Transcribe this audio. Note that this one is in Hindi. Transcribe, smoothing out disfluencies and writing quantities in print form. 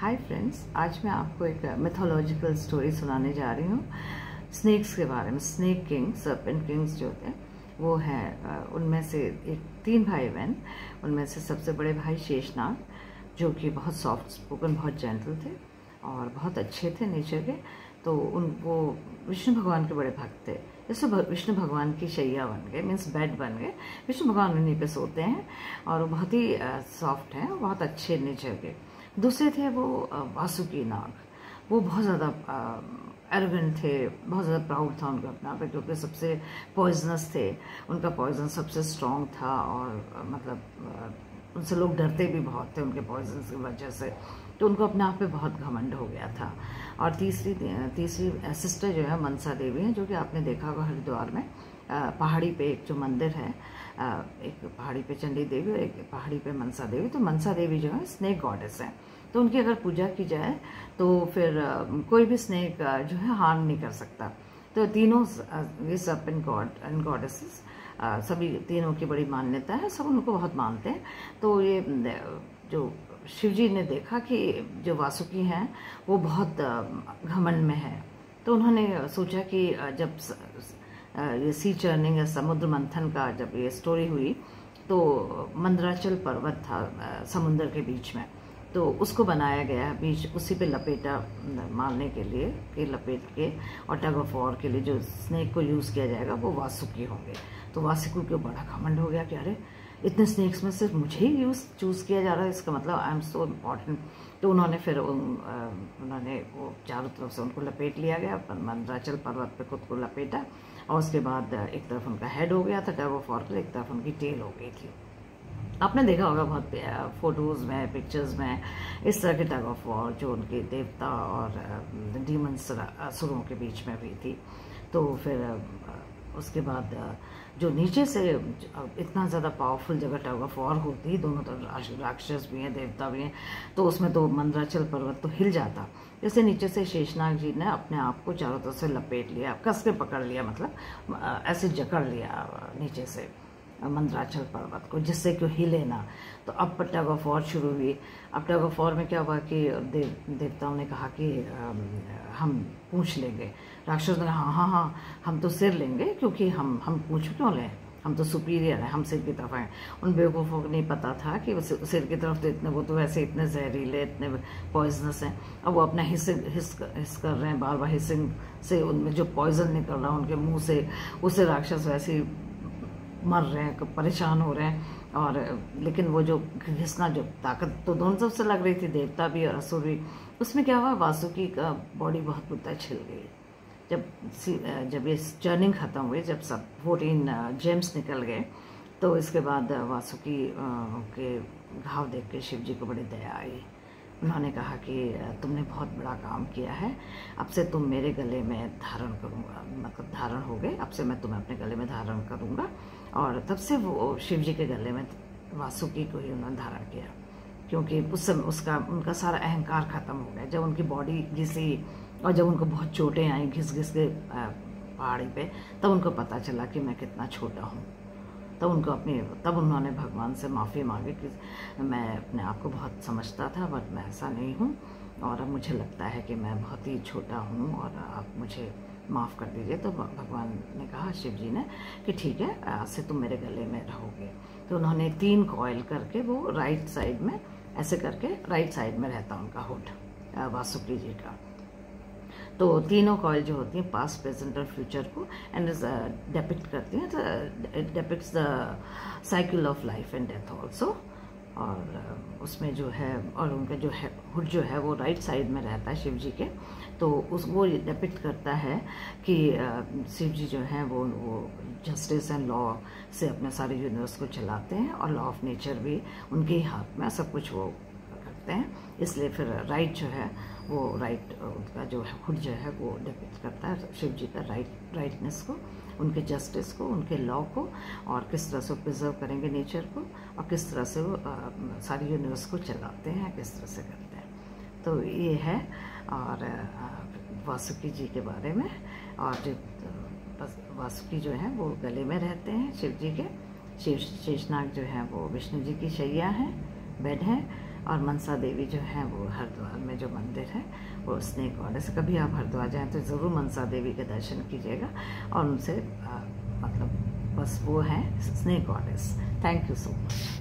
हाय फ्रेंड्स, आज मैं आपको एक मिथोलॉजिकल स्टोरी सुनाने जा रही हूँ स्नेक्स के बारे में। स्नेक किंग, सर्पेंट किंग्स जो होते हैं वो हैं, उनमें से एक 3 भाई बहन। उनमें से सबसे बड़े भाई शेषनाग, जो कि बहुत सॉफ्ट स्पोकन, बहुत जेंटल थे और बहुत अच्छे थे नेचर के। तो वो विष्णु भगवान के बड़े भक्त थे। जैसे विष्णु भगवान की शैया बन गए, मीन्स बेड बन गए। विष्णु भगवान उन्हीं पे सोते हैं और वो बहुत ही सॉफ्ट हैं, बहुत अच्छे नेचर के। दूसरे थे वो वासुकी नाग। वो बहुत ज़्यादा एरोगेंट थे, बहुत ज़्यादा प्राउड था उनका अपना पे, क्योंकि सबसे पॉइजनस थे। उनका पॉइजन सबसे स्ट्रॉन्ग था और मतलब उनसे लोग डरते भी बहुत थे उनके पॉइजन की वजह से। तो उनको अपने आप पे बहुत घमंड हो गया था। और तीसरी सिस्टर जो है मनसा देवी है, जो कि आपने देखा होगा हरिद्वार में पहाड़ी पे एक जो मंदिर है, एक पहाड़ी पे चंडी देवी और एक पहाड़ी पे मनसा देवी। तो मनसा देवी जो है स्नेक गॉडेस है, तो उनकी अगर पूजा की जाए तो फिर कोई भी स्नेक जो है हार्म नहीं कर सकता। तो तीनों ये सर्पेंट गॉड एंड गॉडेसेस, सभी तीनों की बड़ी मान्यता है, सब उनको बहुत मानते हैं। तो ये जो शिवजी ने देखा कि जो वासुकी हैं वो बहुत घमंड में है, तो उन्होंने सोचा कि जब ये सी चर्निंग या समुद्र मंथन का जब ये स्टोरी हुई, तो मंदराचल पर्वत था समुद्र के बीच में, तो उसको बनाया गया बीच, उसी पे लपेटा मारने के लिए कि लपेट के, और टग ऑफ वॉर के लिए जो स्नेक को यूज़ किया जाएगा वो वासुकी होंगे। तो वासुकी को बड़ा घमंड हो गया कि अरे इतने स्नेक्स में सिर्फ मुझे ही चूज़ किया जा रहा है, इसका मतलब आई एम सो इम्पॉर्टेंट। तो उन्होंने फिर उन्होंने वो चारों तरफ से उनको लपेट लिया गया, मंदराचल पर्वत पे खुद को लपेटा, और उसके बाद एक तरफ उनका हेड हो गया था टग ऑफ वॉर के लिए, एक तरफ उनकी टेल हो गई थी। आपने देखा होगा बहुत फोटोज़ में, पिक्चर्स में, इस तरह के टग ऑफ वॉर जो उनके देवता और डीमंस असुरों के बीच में हुई थी। तो फिर उसके बाद जो नीचे से इतना ज़्यादा पावरफुल जगह टग ऑफ वॉर होती, दोनों तरफ राक्षस भी हैं, देवता भी हैं, तो उसमें तो मंदराचल पर्वत तो हिल जाता। जैसे नीचे से शेषनाग जी ने अपने आप को चारों तरफ से लपेट लिया, कस के पकड़ लिया, मतलब ऐसे जकड़ लिया नीचे से मंदराचल पर्वत को, जिससे कि हिले ना। तो अब टग ऑफ वॉर शुरू हुई। अब टग ऑफ वॉर में क्या हुआ कि देवताओं ने कहा कि हम पूछ लेंगे। राक्षस ने कहा हाँ हाँ हम तो सिर लेंगे, क्योंकि हम पूछ क्यों लें, हम तो सुपीरियर हैं, हम सिर की तरफ हैं। उन बेवकूफ़ों को नहीं पता था कि सिर की तरफ तो इतने, वो तो वैसे इतने जहरीले, इतने पॉइजनस हैं। अब वो अपना हिस कर रहे हैं, बार बार हिसिंग से उनमें जो पॉइजन निकल रहा है उनके मुँह से, उससे राक्षस वैसे ही मर रहे हैं, परेशान हो रहे हैं। और लेकिन वो जो घिसना, जो ताकत तो दोनों तरफ से लग रही थी, देवता भी और असुर भी। उसमें क्या हुआ, वासुकी का बॉडी बहुत बुरा छिल गई। जब ये चर्निंग ख़त्म हुई, जब सब 14 जेम्स निकल गए, तो इसके बाद वासुकी के घाव देख के शिव जी को बड़ी दया आई। उन्होंने कहा कि तुमने बहुत बड़ा काम किया है, अब से तुम मेरे गले में धारण करूँगा, मतलब धारण हो गए, अब से मैं तुम्हें अपने गले में धारण करूँगा। और तब से वो शिव जी के गले में वासुकी को ही उन्होंने धारण किया, क्योंकि उस समय उनका सारा अहंकार ख़त्म हो गया। जब उनकी बॉडी घिसी और जब उनको बहुत चोटें आई घिस के पहाड़ी पे, तब उनको पता चला कि मैं कितना छोटा हूँ। तब उन्होंने भगवान से माफ़ी मांगी कि मैं अपने आप को बहुत समझता था, बट मैं ऐसा नहीं हूँ, और अब मुझे लगता है कि मैं बहुत ही छोटा हूँ और आप मुझे माफ़ कर दीजिए। तो भगवान ने कहा, शिव जी ने, कि ठीक है, आज से तुम मेरे गले में रहोगे। तो उन्होंने 3 कॉइल करके, वो राइट साइड में ऐसे करके, राइट साइड में रहता उनका हुड वासुकी जी का। तो तीनों कॉइल जो होती हैं पास्ट, प्रेजेंट और फ्यूचर को एंड डिपिक्ट करती हैं। तो it depicts the cycle of life and death also. और उसमें जो है, और उनका जो है हुड जो है वो राइट साइड में रहता है शिव जी के। तो वो डिपिक्ट करता है कि शिव जी जो हैं वो जस्टिस एंड लॉ से अपने सारे यूनिवर्स को चलाते हैं, और लॉ ऑफ नेचर भी उनके ही हाथ में, सब कुछ वो करते हैं। इसलिए फिर राइट जो है वो उनका जो है हुड जो है वो डिपिक्ट करता है शिव जी का राइटनेस को, उनके जस्टिस को, उनके लॉ को, और किस तरह से वो प्रिजर्व करेंगे नेचर को, और किस तरह से वो सारी यूनिवर्स को चलाते हैं, किस तरह से करते हैं। तो ये है और वासुकी जी के बारे में। और जो वासुकी जो है वो गले में रहते हैं शिव जी के। शेषनाग जो है वो विष्णु जी की शैया हैं, बेड हैं, और मनसा देवी जो है वो हरिद्वार में जो मंदिर है वो स्नेक गॉडेस। कभी आप हरिद्वार जाएं तो ज़रूर मनसा देवी के दर्शन कीजिएगा और उनसे मतलब बस वो है snake goddess. Thank you so much.